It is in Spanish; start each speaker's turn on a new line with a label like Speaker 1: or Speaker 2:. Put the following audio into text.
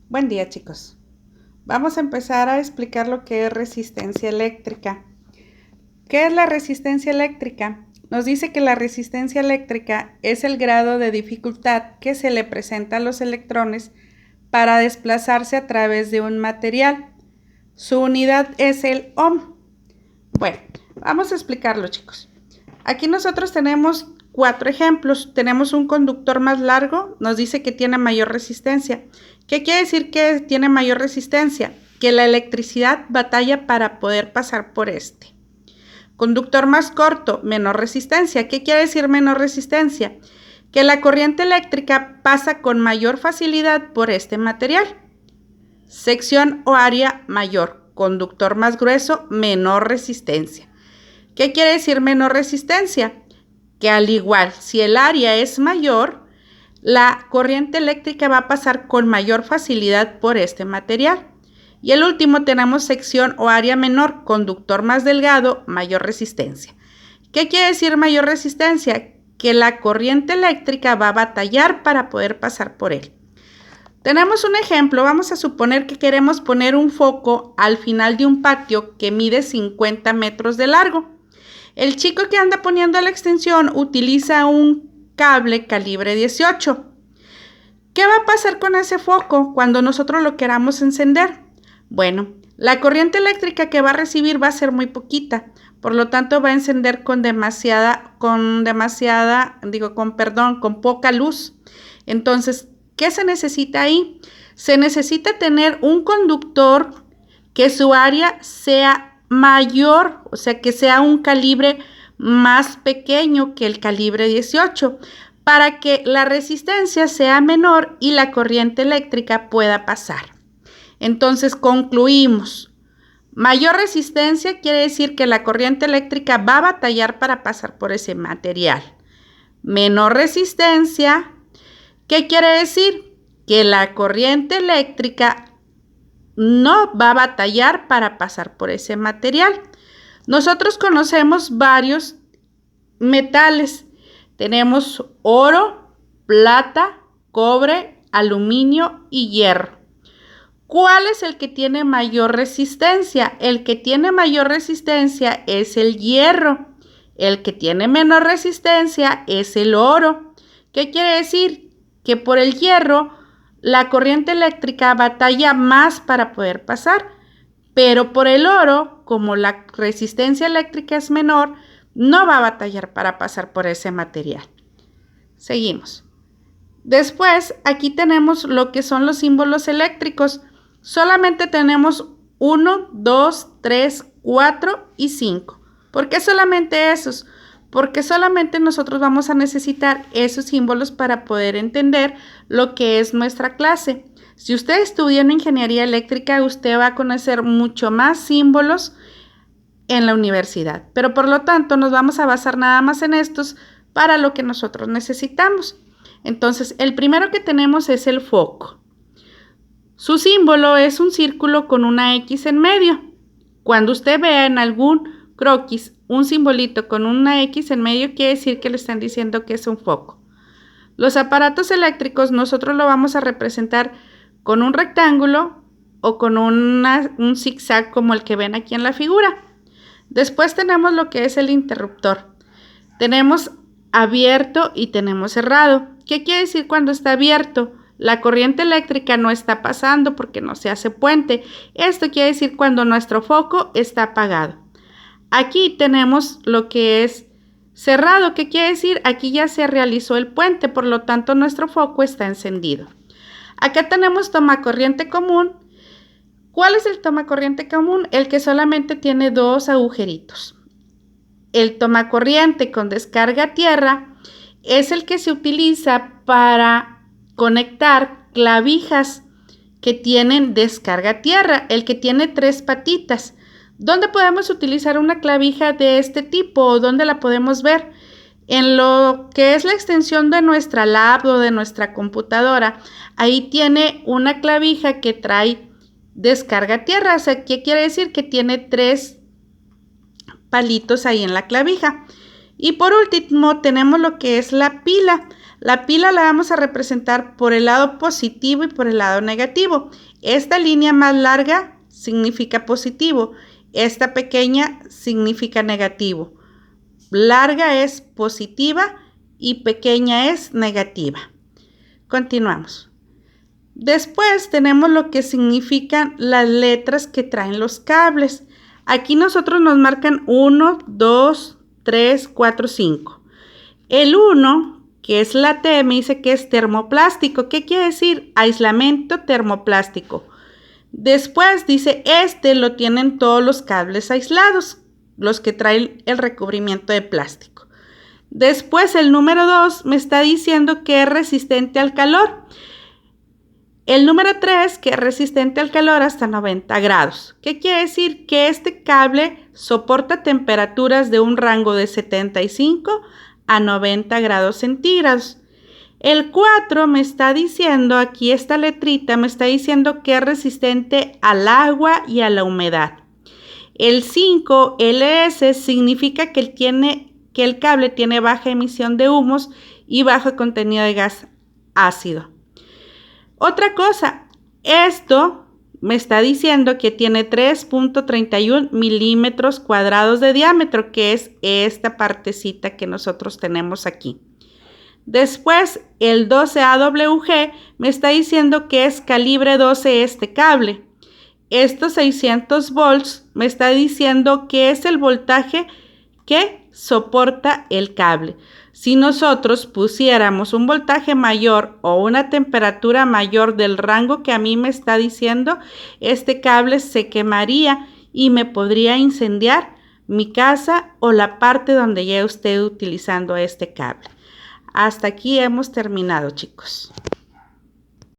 Speaker 1: Buen día, chicos. Vamos a empezar a explicar lo que es resistencia eléctrica. ¿Qué es la resistencia eléctrica? Nos dice que la resistencia eléctrica es el grado de dificultad que se le presenta a los electrones para desplazarse a través de un material. Su unidad es el ohm. Bueno, vamos a explicarlo, chicos. Aquí nosotros tenemos 4 ejemplos. Tenemos un conductor más largo, nos dice que tiene mayor resistencia. ¿Qué quiere decir que tiene mayor resistencia? Que la electricidad batalla para poder pasar por este. Conductor más corto, menor resistencia. ¿Qué quiere decir menor resistencia? Que la corriente eléctrica pasa con mayor facilidad por este material. Sección o área mayor. Conductor más grueso, menor resistencia. ¿Qué quiere decir menor resistencia? Que al igual, si el área es mayor, la corriente eléctrica va a pasar con mayor facilidad por este material. Y el último tenemos sección o área menor, conductor más delgado, mayor resistencia. ¿Qué quiere decir mayor resistencia? Que la corriente eléctrica va a batallar para poder pasar por él. Tenemos un ejemplo, vamos a suponer que queremos poner un foco al final de un patio que mide 50 metros de largo. El chico que anda poniendo la extensión utiliza un cable calibre 18. ¿Qué va a pasar con ese foco cuando nosotros lo queramos encender? Bueno, la corriente eléctrica que va a recibir va a ser muy poquita, por lo tanto va a encender con poca luz. Entonces, ¿qué se necesita ahí? Se necesita tener un conductor que su área sea mayor, o sea, que sea un calibre más pequeño que el calibre 18, para que la resistencia sea menor y la corriente eléctrica pueda pasar. Entonces, concluimos. Mayor resistencia quiere decir que la corriente eléctrica va a batallar para pasar por ese material. Menor resistencia, ¿qué quiere decir? Que la corriente eléctrica no va a batallar para pasar por ese material. Nosotros conocemos varios metales. Tenemos oro, plata, cobre, aluminio y hierro. ¿Cuál es el que tiene mayor resistencia? El que tiene mayor resistencia es el hierro. El que tiene menor resistencia es el oro. ¿Qué quiere decir? Que por el hierro la corriente eléctrica batalla más para poder pasar, pero por el oro, como la resistencia eléctrica es menor, no va a batallar para pasar por ese material. Seguimos. Después, aquí tenemos lo que son los símbolos eléctricos. Solamente tenemos 1, 2, 3, 4 y 5. ¿Por qué solamente esos? Porque solamente nosotros vamos a necesitar esos símbolos para poder entender lo que es nuestra clase. Si usted estudia en ingeniería eléctrica, usted va a conocer mucho más símbolos en la universidad, pero por lo tanto nos vamos a basar nada más en estos para lo que nosotros necesitamos. Entonces, el primero que tenemos es el foco. Su símbolo es un círculo con una X en medio. Cuando usted vea en algún croquis un simbolito con una X en medio, quiere decir que le están diciendo que es un foco. Los aparatos eléctricos nosotros lo vamos a representar con un rectángulo o con un zigzag como el que ven aquí en la figura. Después tenemos lo que es el interruptor. Tenemos abierto y tenemos cerrado. ¿Qué quiere decir cuando está abierto? La corriente eléctrica no está pasando porque no se hace puente. Esto quiere decir cuando nuestro foco está apagado. Aquí tenemos lo que es cerrado. ¿Qué quiere decir? Aquí ya se realizó el puente, por lo tanto nuestro foco está encendido. Acá tenemos tomacorriente común. ¿Cuál es el tomacorriente común? El que solamente tiene 2 agujeritos. El tomacorriente con descarga a tierra es el que se utiliza para conectar clavijas que tienen descarga a tierra, el que tiene 3 patitas. ¿Dónde podemos utilizar una clavija de este tipo o dónde la podemos ver? En lo que es la extensión de nuestra lab o de nuestra computadora, ahí tiene una clavija que trae descarga a tierra. O sea, ¿qué quiere decir? Que tiene 3 palitos ahí en la clavija. Y por último tenemos lo que es la pila. La pila la vamos a representar por el lado positivo y por el lado negativo. Esta línea más larga significa positivo. Esta pequeña significa negativo. Larga es positiva y pequeña es negativa. Continuamos. Después tenemos lo que significan las letras que traen los cables. Aquí nosotros nos marcan 1, 2, 3, 4, 5. El 1, que es la T, me dice que es termoplástico. ¿Qué quiere decir? Aislamiento termoplástico. Después dice, este lo tienen todos los cables aislados, los que traen el recubrimiento de plástico. Después el número 2 me está diciendo que es resistente al calor. El número 3, que es resistente al calor hasta 90 grados. ¿Qué quiere decir? Que este cable soporta temperaturas de un rango de 75 a 90 grados centígrados. El 4 me está diciendo, aquí esta letrita me está diciendo que es resistente al agua y a la humedad. El 5, LS, significa que el cable tiene baja emisión de humos y bajo contenido de gas ácido. Otra cosa, esto me está diciendo que tiene 3.31 milímetros cuadrados de diámetro, que es esta partecita que nosotros tenemos aquí. Después, el 12AWG me está diciendo que es calibre 12 este cable. Estos 600 volts me está diciendo que es el voltaje que soporta el cable. Si nosotros pusiéramos un voltaje mayor o una temperatura mayor del rango que a mí me está diciendo, este cable se quemaría y me podría incendiar mi casa o la parte donde ya esté utilizando este cable. Hasta aquí hemos terminado, chicos.